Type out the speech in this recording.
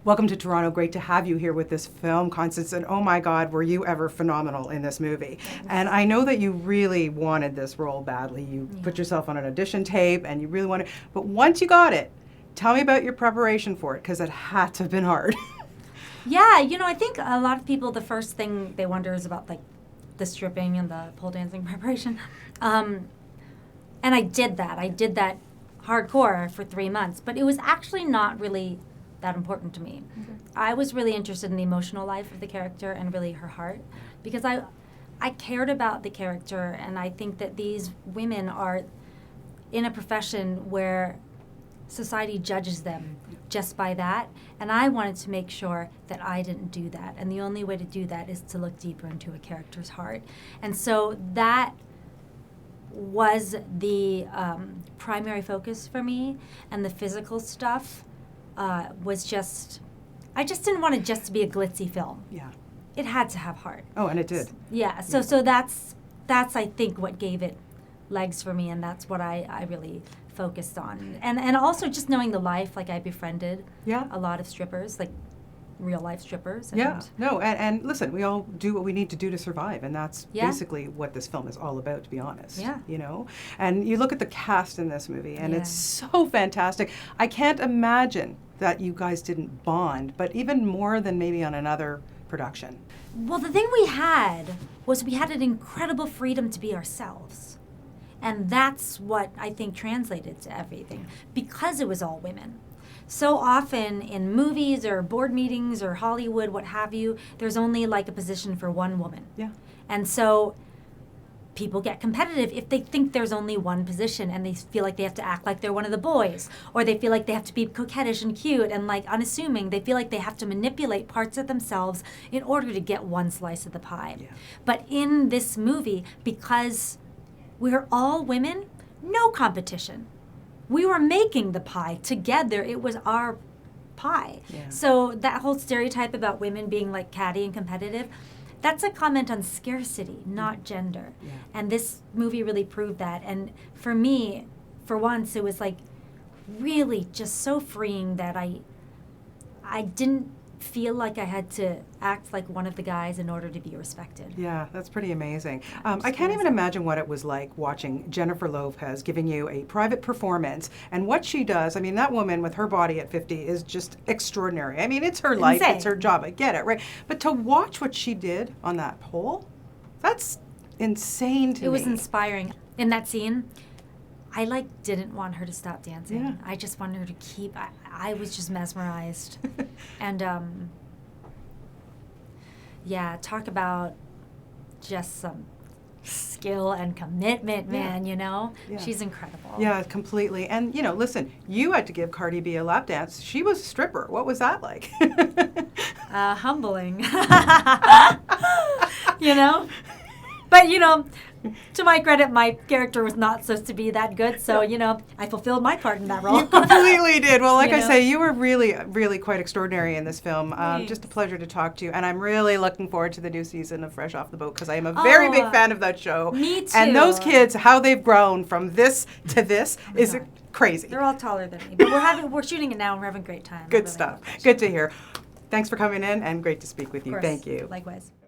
Welcome to Toronto. Great to have you here with this film, Constance. And oh my God, were you ever phenomenal in this movie. And I know that you really wanted this role badly. You put yourself on an audition tape and you really wanted, but once you got it, tell me about your preparation for it, because it had to have been hard. Yeah, I think a lot of people, the first thing they wonder is about like the stripping and the pole dancing preparation. And I did that. I did that hardcore for 3 months, but it was actually not really that important to me. Okay. I was really interested in the emotional life of the character and really her heart, because I cared about the character, and I think that these women are in a profession where society judges them just by that, and I wanted to make sure that I didn't do that, and the only way to do that is to look deeper into a character's heart. And so that was the primary focus for me, and the physical stuff was just, I just didn't want it just to be a glitzy film. Yeah. It had to have heart. Oh, and it did. Yeah, so that's I think what gave it legs for me, and that's what I really focused on. And also just knowing the life, like I befriended a lot of strippers, like real life strippers. And listen, we all do what we need to do to survive, and that's basically what this film is all about, to be honest. Yeah. And you look at the cast in this movie, and it's so fantastic. I can't imagine that you guys didn't bond, but even more than maybe on another production. Well, the thing we had was we had an incredible freedom to be ourselves. And that's what I think translated to everything, because it was all women. So often in movies or board meetings or Hollywood, what have you, there's only like a position for one woman. Yeah. And so people get competitive if they think there's only one position, and they feel like they have to act like they're one of the boys, or they feel like they have to be coquettish and cute and like unassuming. They feel like they have to manipulate parts of themselves in order to get one slice of the pie. Yeah. But in this movie, because we're all women, no competition. We were making the pie together. It was our pie. Yeah. So that whole stereotype about women being like catty and competitive, that's a comment on scarcity, not gender. Yeah. And this movie really proved that. And for me, for once, it was like really just so freeing that I didn't feel like I had to act like one of the guys in order to be respected. Yeah, that's pretty amazing. I can't even imagine what it was like watching Jennifer Lopez giving you a private performance, and what she does. I mean, that woman with her body at 50 is just extraordinary. I mean, it's her life, it's her job, I get it, right? But to watch what she did on that pole, that's insane to me. It was inspiring. In that scene, I didn't want her to stop dancing. Yeah. I just wanted her to keep. I was just mesmerized, and talk about just some skill and commitment, man. Yeah. She's incredible. Yeah, completely. And listen, you had to give Cardi B a lap dance. She was a stripper. What was that like? Humbling. But to my credit, my character was not supposed to be that good, so, I fulfilled my part in that role. You completely did. Well, like I say, you were really, really quite extraordinary in this film. Just a pleasure to talk to you, and I'm really looking forward to the new season of Fresh Off the Boat, because I am a very big fan of that show. Me too. And those kids, how they've grown from this to this is crazy. They're all taller than me, but we're shooting it now, and we're having a great time. Good stuff. Good to hear. Thanks for coming in, and great to speak with you. Of course. Thank you. Likewise.